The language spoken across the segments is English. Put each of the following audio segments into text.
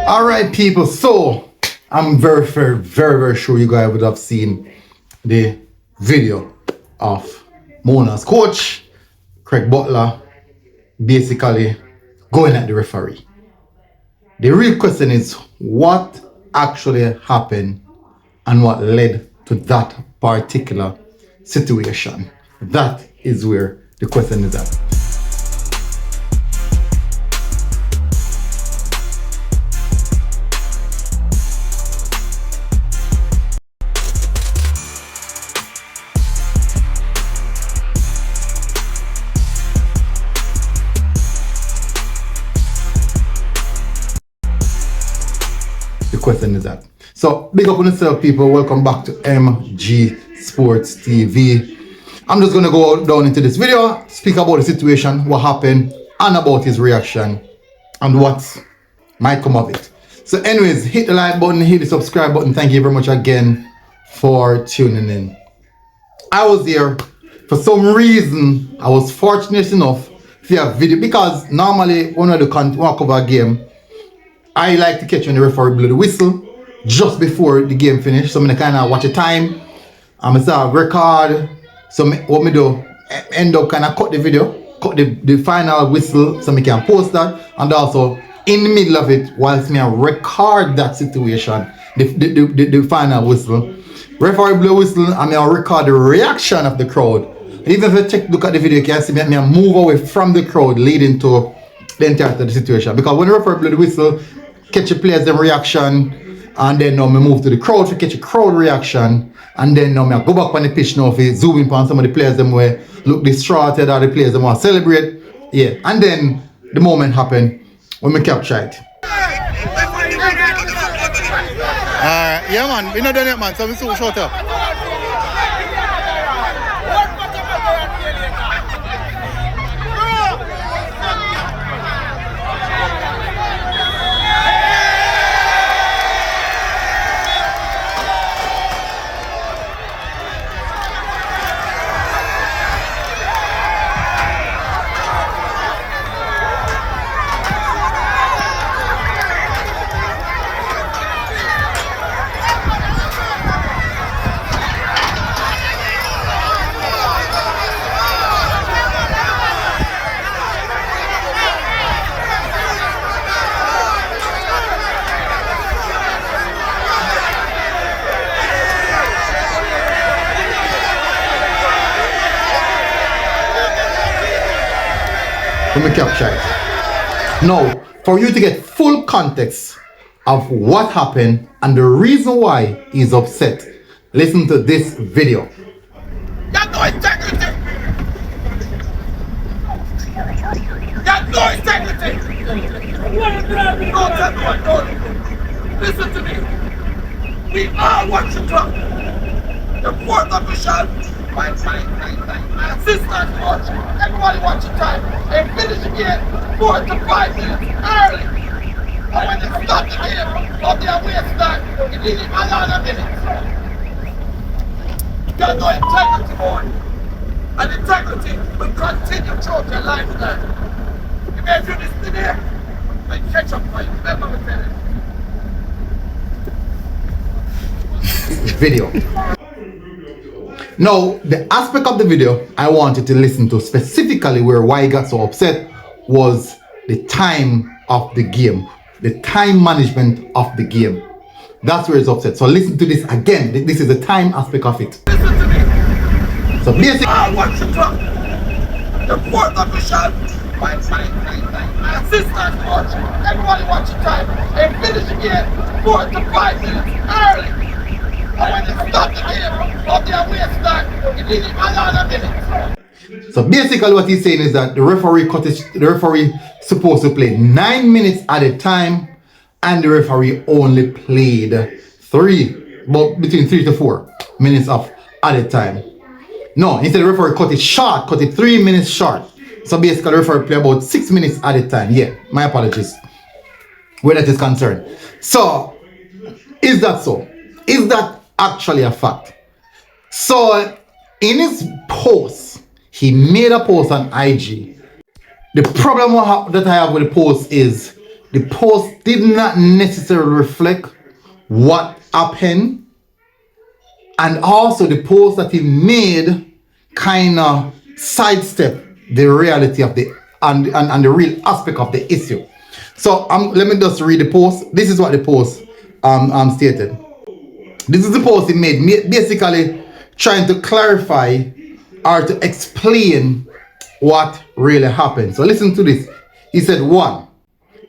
All right, people. So I'm very sure you guys would have seen the video of Mona's coach, Craig Butler, basically going at the referee. The real question is what actually happened and what led to that particular situation. That is where the question is at. The question is that. So big up on yourself, people. Welcome back to MG Sports TV. I'm just gonna go down into this video, speak about the situation, what happened, and about his reaction and what might come of it. So anyways, hit the like button, hit the subscribe button. Thank you very much again for tuning in. I was there for some reason. I was fortunate enough to have video, because normally when I cover a game, I like to catch when the referee blow the whistle just before the game finish. So I kind of watch the time. I start record. So what me do, end up kind of cut the video, cut the final whistle so I can post that. And also in the middle of it, whilst me I record that situation, the final whistle. Referee blow whistle and I record the reaction of the crowd. Even if you look at the video, you can see me I move away from the crowd, leading to the entirety of the situation. Because when the referee blow the whistle, catch the players' reaction, and then now me move to the crowd to catch a crowd reaction, and then now me go back on the pitch now for zooming on some of the players them where look distraught, or the players them want to celebrate. Yeah, and then the moment happened when me capture it. Yeah man, we not done it man, so we so short up. Let me capture it. Now, for you to get full context of what happened and the reason why he's upset, listen to this video. Got no integrity. Got no integrity. No, tell me what, no. Listen to me. We all watch the clock. The fourth official, my assistant coach, everybody watch the time. They finish the game 4 to 5 minutes early. And when they stop the game, on their way to start, it needed another minute. You got no integrity, boy. And integrity will continue throughout your lifetime. You may do this today, and catch up for you. Remember me telling you. Video. Now, the aspect of the video I wanted to listen to specifically why he got so upset was the time of the game, the time management of the game. That's where he's upset. So listen to this again. This is the time aspect of it. Listen to me. So basically, watch the clock. The fourth official, my assistant coach, everybody watch the time. They finish the game 4 to 5 minutes early. And when they stop the game, on their way to start, it needed another minute. So basically what he's saying is that the referee supposed to play 9 minutes at a time, and the referee only played between 3 to 4 minutes of at a time. No, instead the referee cut it 3 minutes short. So basically the referee play about 6 minutes at a time. Yeah, my apologies where that is concerned. So is that so? Is that actually a fact? So in his post, he made a post on IG The problem that I have with the post is the post did not necessarily reflect what happened, and also the post that he made kind of sidestep the reality of the and the real aspect of the issue. So let me just read the post. This is what the post stated. This is the post he made, basically trying to clarify or to explain what really happened. So listen to this. He said, 1,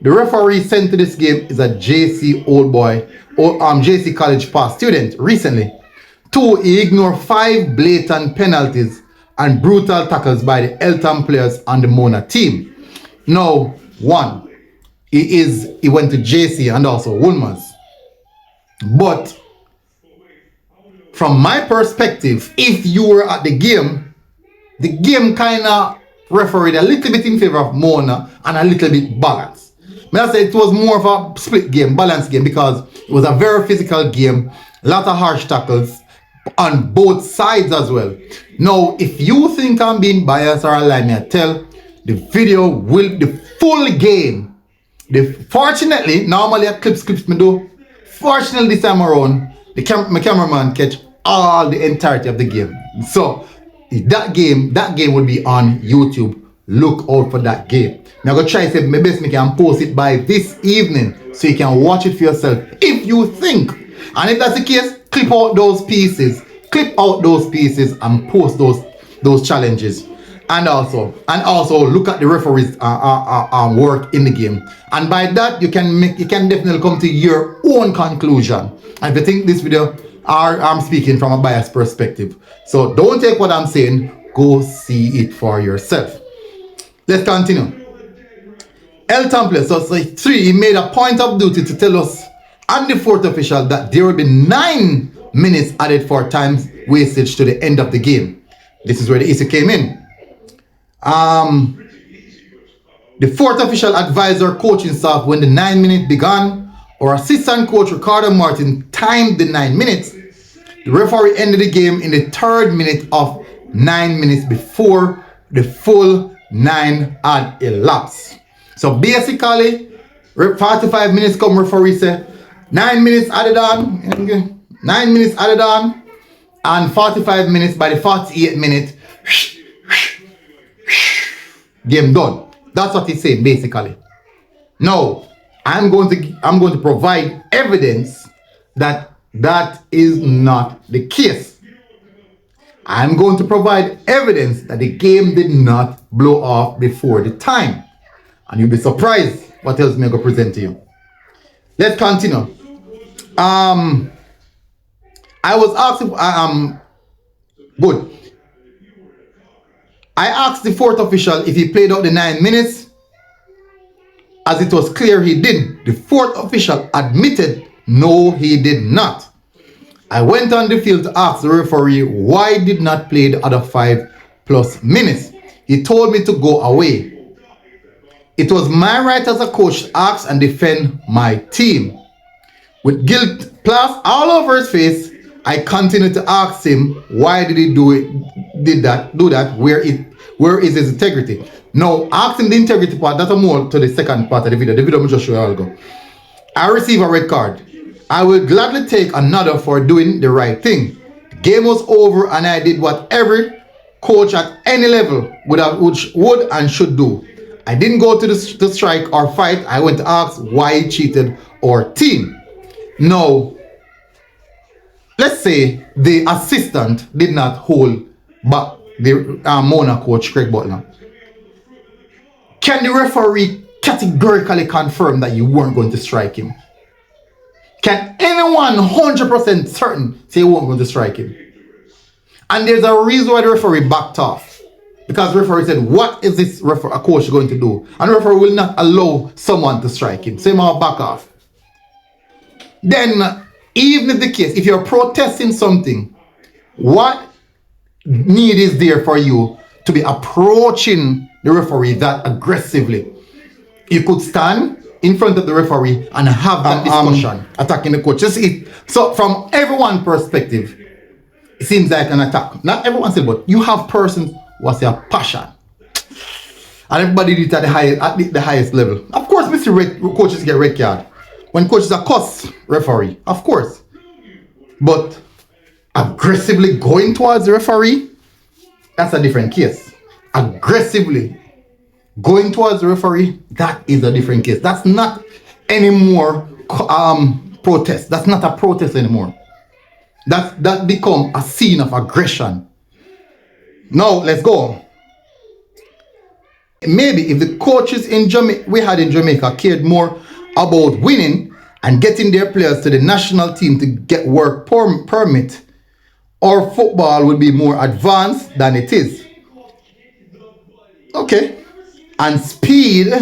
the referee sent to this game is a JC old boy or JC college pass student recently. 2, he ignored 5 blatant penalties and brutal tackles by the Eltham players on the Mona team. Now, 1, he went to JC and also Woolmans. But from my perspective, if you were at the game kind of refereed a little bit in favor of Mona and a little bit balanced. I say it was more of a split game, balanced game, because it was a very physical game, a lot of harsh tackles on both sides as well. Now, if you think I'm being biased or lie, me I tell, the full game. Fortunately, normally I clips me do. Fortunately, this time around, my cameraman catch all the entirety of the game. So that game will be on YouTube. Look out for that game. Now I'm gonna try to say my best I can post it by this evening so you can watch it for yourself if you think. And if that's the case, clip out those pieces and post those challenges. And also look at the referees work in the game. And by that you can definitely come to your own conclusion. And if you think this video I'm speaking from a biased perspective, so don't take what I'm saying, go see it for yourself. Let's continue. Eltham player, so 3, he made a point of duty to tell us and the 4th official that there will be 9 minutes added for time wastage to the end of the game. This is where the issue came in. The 4th official advised our coaching staff when the 9 minutes began. Our assistant coach Ricardo Martin timed the 9 minutes. The referee ended the game in the 3rd minute of 9 minutes before the full 9 had elapsed. So basically, 45 minutes come, referee say 9 minutes added on, 9 minutes added on, and 45 minutes by the 48th minute, game done. That's what he's saying basically. Now, I'm going to provide evidence that that is not the case. I'm going to provide evidence that the game did not blow off before the time. And you'll be surprised what else I'm going to present to you. Let's continue. I was asked, good. I asked the 4th official if he played out the 9 minutes. As it was clear he did. The 4th official admitted no, he did not. I went on the field to ask the referee why he did not play the other 5+ minutes. He told me to go away. It was my right as a coach to ask and defend my team. With guilt plastered all over his face, I continued to ask him why did he do that, where is his integrity. Now, asking the integrity part, that's more to the second part of the video. The video I'm just show you all go. I received a red card. I will gladly take another for doing the right thing. The game was over and I did what every coach at any level would and should do. I didn't go to the strike or fight. I went to ask why he cheated our team. Now, let's say the assistant did not hold back the Mona coach, Craig Butler. Can the referee categorically confirm that you weren't going to strike him? Can anyone 100% certain say you weren't going to strike him? And there's a reason why the referee backed off. Because the referee said, what is this a coach going to do? And the referee will not allow someone to strike him. So he might back off. Then, even if the case, if you're protesting something, what need is there for you to be approaching the referee that aggressively? You could stand in front of the referee and have that discussion, attacking the coach. So from everyone's perspective, it seems like an attack. Not everyone said, but you have persons who have a passion. And everybody did it at the highest level. Of course, Mr. Coaches get red card. When coaches are cuss referee, of course. But aggressively going towards the referee, that's a different case. Aggressively going towards the referee, that is a different case. That's not anymore protest. That's not a protest anymore. That become a scene of aggression. Now let's go. Maybe if the coaches we had in Jamaica cared more about winning and getting their players to the national team to get work permit, our football would be more advanced than it is. Okay. And speed,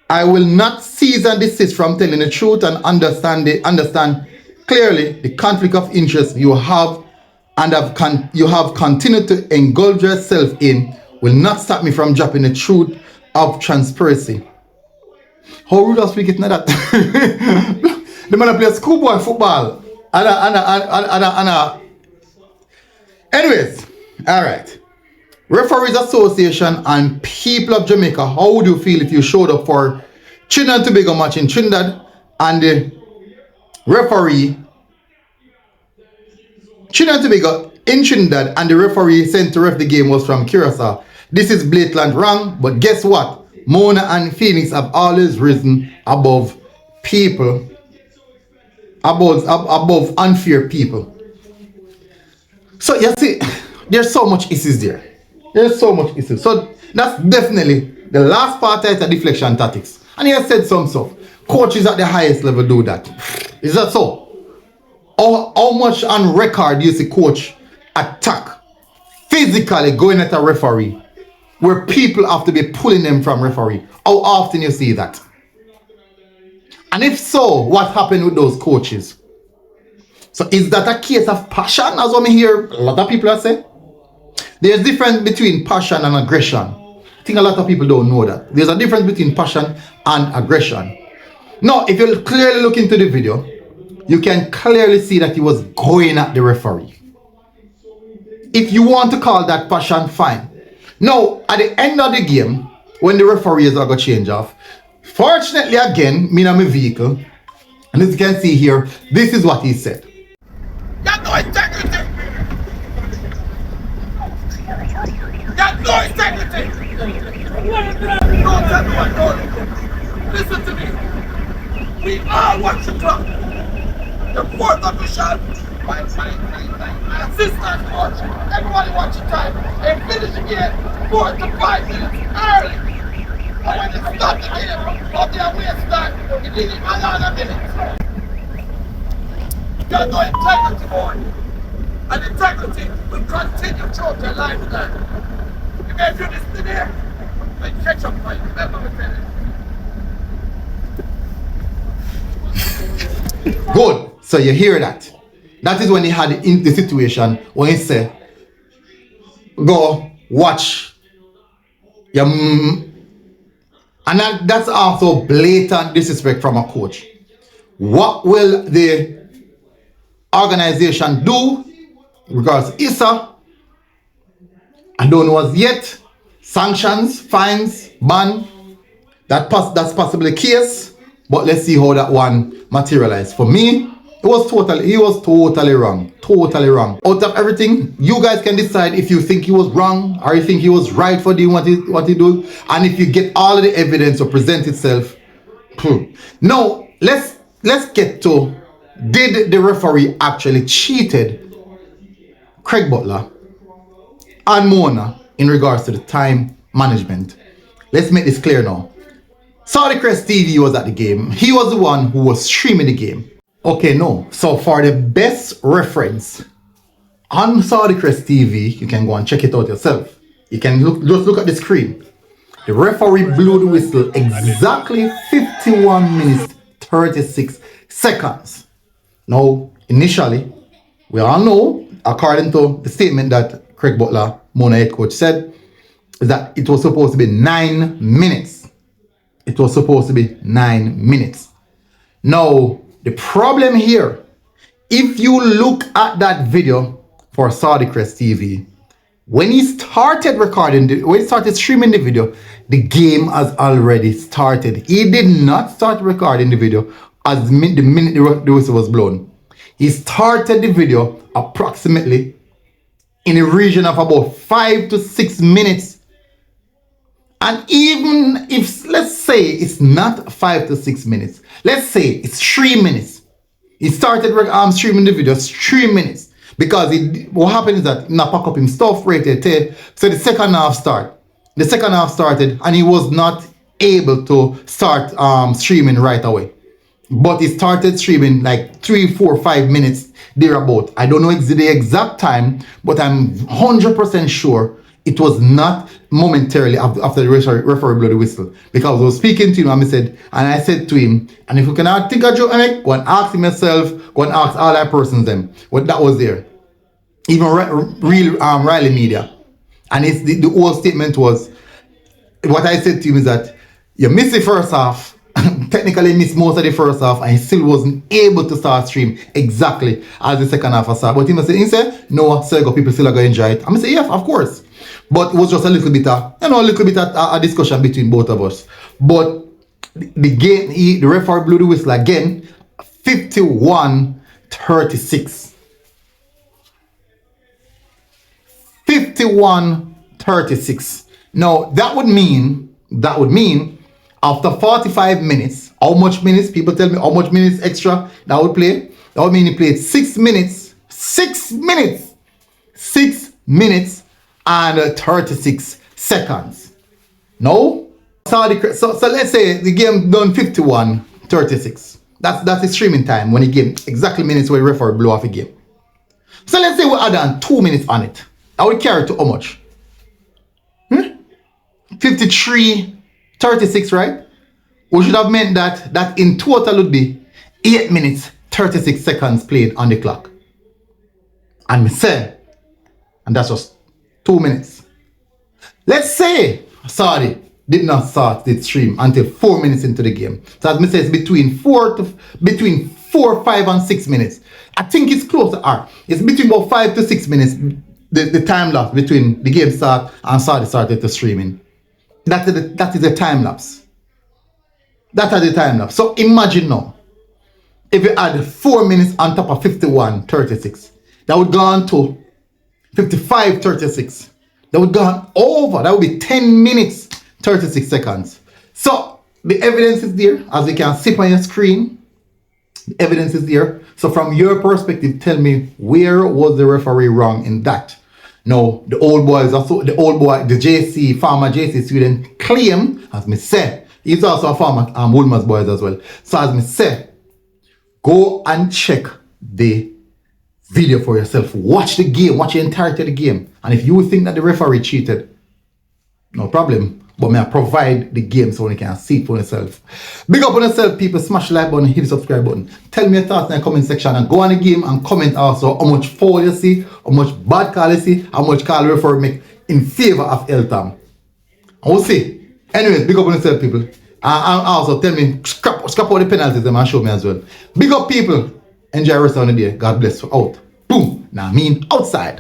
I will not cease and desist from telling the truth and understand clearly the conflict of interest you have and you have continued to engulf yourself in will not stop me from dropping the truth of transparency. How rude are we getting at that? The man play schoolboy football. Anyways, all right. Referees Association and people of Jamaica, how would you feel if you showed up for Trinidad and Tobago match in Trinidad and the referee Trinidad and Tobago in Trinidad and the referee sent to ref the game was from Curacao? This is blatant wrong, but guess what? Mona and Phoenix have always risen above people, above unfair people. So you see, there's so much issues there. There's so much issues. So that's definitely the last part is a deflection tactics. And he has said some stuff. Coaches at the highest level do that. Is that so? How much on record do you see coach attack physically going at a referee where people have to be pulling them from referee? How often you see that? And if so, what happened with those coaches? So is that a case of passion, as what I hear a lot of people are saying? There's a difference between passion and aggression. I think a lot of people don't know that. There's a difference between passion and aggression. Now, if you clearly look into the video, you can clearly see that he was going at the referee. If you want to call that passion, fine. Now, at the end of the game, when the referees are going to change off, fortunately again, me and my vehicle, and as you can see here, this is what he said. Got no integrity. Got no integrity. Don't tell me what don't. Listen to me. We all watch the clock. The fourth official, my assistant coach, everybody watch the time. They finish the game 4 to 5 minutes early. And when they start the game, out there waste time, it didn't even allow a minute. Got no integrity, boy. And integrity will continue throughout your lifetime. You may do this today, and catch up for you. Remember me telling you. Good. So you hear that. That is when he had the situation when he said, go watch your and that's also blatant disrespect from a coach. What will the organization do in regards to ISA? I don't know as yet. Sanctions, fines, ban. That's possibly the case. But let's see how that one materialized. For me, he was totally wrong. Totally wrong. Out of everything, you guys can decide if you think he was wrong or you think he was right for doing what he did. And if you get all of the evidence to present itself. Now, let's get to, did the referee actually cheated Craig Butler and Mona in regards to the time management? Let's make this clear now. Saudi Crest TV was at the game. He was the one who was streaming the game. Okay, no. So for the best reference on Saudi Crest TV, you can go and check it out yourself. You can just look at the screen. The referee blew the whistle exactly 51 minutes 36 seconds. Now, initially, we all know, according to the statement that Craig Butler, Mona head coach, said, is that it was supposed to be 9 minutes. It was supposed to be 9 minutes. Now, the problem here, if you look at that video for Saudi Crest TV, When he started when he started streaming the video, the game has already started. He did not start recording the video the minute the whistle was blown. He started the video approximately in a region of about 5 to 6 minutes. And even if, let's say it's not 5 to 6 minutes, let's say it's 3 minutes. He started streaming the video 3 minutes. Because what happened is that he pack up him stuff right there. So the second half started. The second half started and he was not able to start streaming right away. But he started streaming like 3, 4, 5 minutes thereabout. I don't know the exact time, but I'm 100% sure it was not momentarily after the referee blew the whistle. Because I was speaking to him and I said to him, and if you cannot think of joke, go and ask him yourself, go and ask all that persons them what that was there. Even real Riley Media. And the whole statement was, what I said to him is that you missed the first half, technically missed most of the first half, and he still wasn't able to start stream exactly as the second half started. But he said, no, so people still are going to enjoy it. I'm going to say, yeah, of course. But it was just a little bit of a discussion between both of us. But the game, the referee blew the whistle again, 51-36. 51-36. Now that would mean after 45 minutes, how much minutes? People tell me how much minutes extra that would play. That would mean he played 6 minutes. 6 minutes. 6 minutes and 36 seconds. No? So let's say the game done 51-36. That's the streaming time when the game exactly minutes where the referee blew off a game. So let's say we add on 2 minutes on it. I would carry to how much? 53-36, right? We should have meant that in total would be 8 minutes 36 seconds played on the clock. And me say, and that's just 2 minutes. Let's say Saudi did not start the stream until 4 minutes into the game. So as me say, it's between 4, 5 and 6 minutes. I think it's close to R. It's between about 5 to 6 minutes. The time lapse between the game start and Saudi started to streaming. That is the time lapse. That is the time lapse. So imagine now, if you add 4 minutes on top of 51-36, that would go on to 55-36. That would go on over. That would be 10 minutes 36 seconds. So the evidence is there, as you can see on your screen. The evidence is there. So from your perspective, tell me, where was the referee wrong in that? No, the JC, former JC student claim, as me say, he's also a former Woolman's boys as well. So as me say, go and check the video for yourself. Watch the game, watch the entirety of the game. And if you think that the referee cheated, no problem. But may I provide the game so you can see it for yourself. Big up on yourself, people. Smash the like button, hit the subscribe button. Tell me your thoughts in the comment section and go on the game and comment also how much foul you see, how much bad call you see, how much call referee make in favor of Eltham. And we'll see. Anyways, big up on yourself, people. And also tell me, scrap all the penalties them and show me as well. Big up, people. Enjoy the rest of the day. God bless you. Out. Boom. Now I mean outside.